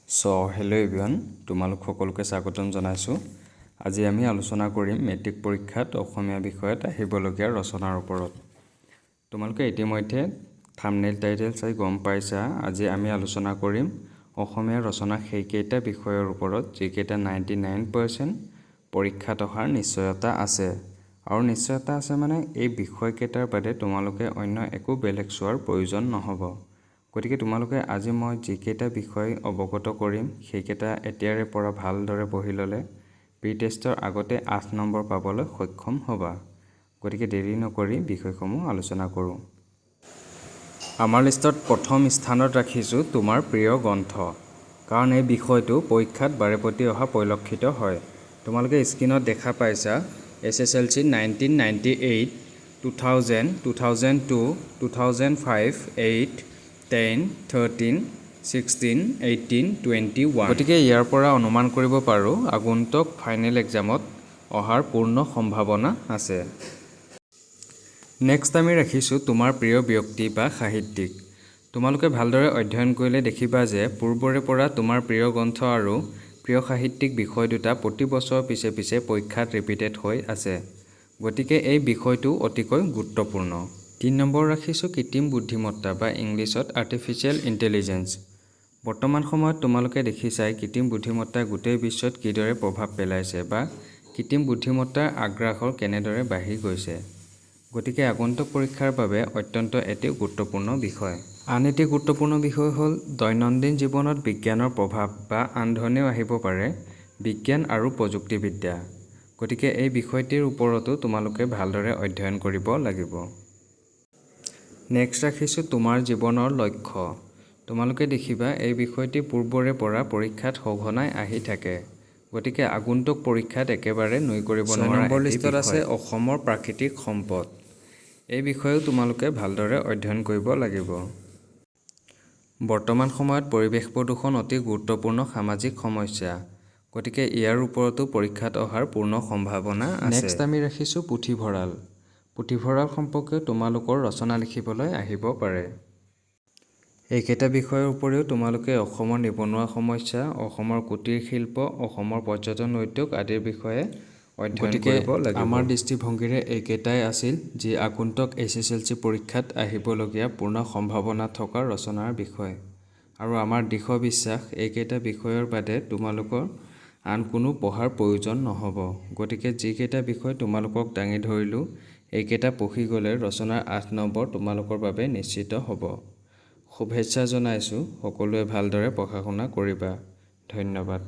Hello' everyone, তোমালোক সকলোকে স্বাগতম জনাইছোঁ। আজি আমি আলোচনা কৰিম মেট্ৰিক পৰীক্ষাত অসমীয়া বিষয়ত আহিবলগীয়া ৰচনাৰ ওপৰত। তোমালোকে ইতিমধ্যে থাম্বনেইল টাইটেল চাই গম পাইছা। আজি আমি আলোচনা কৰিম অসমীয়া ৰচনা সেইকেইটা বিষয়ৰ ওপৰত যিকেইটা 99% পৰীক্ষাত অহাৰ নিশ্চয়তা আছে। আৰু নিশ্চয়তা আছে মানে এই বিষয়কেইটাৰ বাদে তোমালোকে অন্য একো বেলেগ চোৱাৰ প্ৰয়োজন নহ'ব। গতিকে তোমালোকে আজি মই যিকেইটা বিষয় অৱগত কৰিম সেইকেইটা এতিয়াৰে পৰা ভালদৰে পঢ়ি ল'লে প্ৰি টেষ্টৰ আগতে 8 নম্বৰ পাবলৈ সক্ষম হ'বা। গতিকে দেৰি নকৰি বিষয়সমূহ আলোচনা কৰোঁ। আমাৰ লিষ্টত প্ৰথম স্থানত ৰাখিছোঁ তোমাৰ প্ৰিয় গ্ৰন্থ, কাৰণ এই বিষয়টো পৰীক্ষাত বাৰেপতি অহা পৰিলক্ষিত হয়। তোমালোকে স্ক্ৰীনত দেখা পাইছা SSLC 1998, 2000, 2002, 2005, 8, 10, 13, 16, 18, 21। গতিকে ইয়াৰ পৰা অনুমান কৰিব পাৰোঁ আগন্তুক ফাইনেল এক্সামত অহাৰ পূৰ্ণ সম্ভাৱনা আছে। নেক্সট আমি ৰাখিছোঁ তোমাৰ প্ৰিয় ব্যক্তি বা সাহিত্যিক। তোমালোকে ভালদৰে অধ্যয়ন কৰিলে দেখিবা যে পূৰ্বৰে পৰা তোমাৰ প্ৰিয় গ্ৰন্থ আৰু প্ৰিয় সাহিত্যিক বিষয় দুটা প্ৰতি বছৰ পিছে পিছে পৰীক্ষাত ৰিপিটেড হৈ আছে। গতিকে এই বিষয়টো অতিকৈ গুৰুত্বপূৰ্ণ। 3 নম্বৰ ৰাখিছোঁ কৃত্ৰিম বুদ্ধিমত্তা বা ইংলিছত আৰ্টিফিচিয়েল ইণ্টেলিজেঞ্চ। বৰ্তমান সময়ত তোমালোকে দেখিছাই কৃত্ৰিম বুদ্ধিমত্তাই গোটেই বিশ্বত কিদৰে প্ৰভাৱ পেলাইছে বা কৃত্ৰিম বুদ্ধিমত্তাৰ আগ্ৰাসৰ কেনেদৰে বাঢ়ি গৈছে। গতিকে আগন্তুক পৰীক্ষাৰ বাবে অত্যন্ত এটি গুৰুত্বপূৰ্ণ বিষয়। আন এটি গুৰুত্বপূৰ্ণ বিষয় হ'ল দৈনন্দিন জীৱনত বিজ্ঞানৰ প্ৰভাৱ বা আন ধৰণেও আহিব পাৰে বিজ্ঞান আৰু প্ৰযুক্তিবিদ্যা। গতিকে এই বিষয়টিৰ ওপৰতো তোমালোকে ভালদৰে অধ্যয়ন কৰিব লাগিব। নেক্সট ৰাখিছোঁ তোমাৰ জীৱনৰ লক্ষ্য। তোমালোকে দেখিবা এই বিষয়টি পূৰ্বৰে পৰা পৰীক্ষাত সঘনাই আহি থাকে। গতিকে আগন্তুক পৰীক্ষাত একেবাৰে নুই কৰিব নোৱাৰা নম্বৰ লিষ্টত আছে অসমৰ প্ৰাকৃতিক সম্পদ। এই বিষয়েও তোমালোকে ভালদৰে অধ্যয়ন কৰিব লাগিব। বৰ্তমান সময়ত পৰিৱেশ প্ৰদূষণ অতি গুৰুত্বপূৰ্ণ সামাজিক সমস্যা। গতিকে ইয়াৰ ওপৰতো পৰীক্ষাত অহাৰ পূৰ্ণ সম্ভাৱনা আছে। নেক্সট আমি ৰাখিছোঁ পুথিভঁৰাল। পুথিভঁৰাল সম্পৰ্কেও তোমালোকৰ ৰচনা লিখিবলৈ আহিব পাৰে। এইকেইটা বিষয়ৰ উপৰিও তোমালোকে অসমৰ নিবনুৱা সমস্যা, অসমৰ কুটীৰ শিল্প, অসমৰ পৰ্যটন উদ্যোগ আদিৰ বিষয়ে অধ্যয়ন কৰিব লাগিব। আমাৰ দৃষ্টিভংগীৰে এইকেইটাই আছিল যি আগন্তুক SSLC পৰীক্ষাত আহিবলগীয়া পূৰ্ণ সম্ভাৱনা থকা ৰচনাৰ বিষয়। আৰু আমাৰ দৃঢ় বিশ্বাস এইকেইটা বিষয়ৰ বাদে তোমালোকৰ আন কোনো পঢ়াৰ প্ৰয়োজন নহ'ব। গতিকে যিকেইটা বিষয় তোমালোকক দাঙি ধৰিলোঁ এইকেইটা পঢ়ি গ'লে ৰচনাৰ 8 নম্বৰ তোমালোকৰ বাবে নিশ্চিত হ'ব। শুভেচ্ছা জনাইছোঁ, সকলোৱে ভালদৰে পঢ়া শুনা কৰিবা। ধন্যবাদ।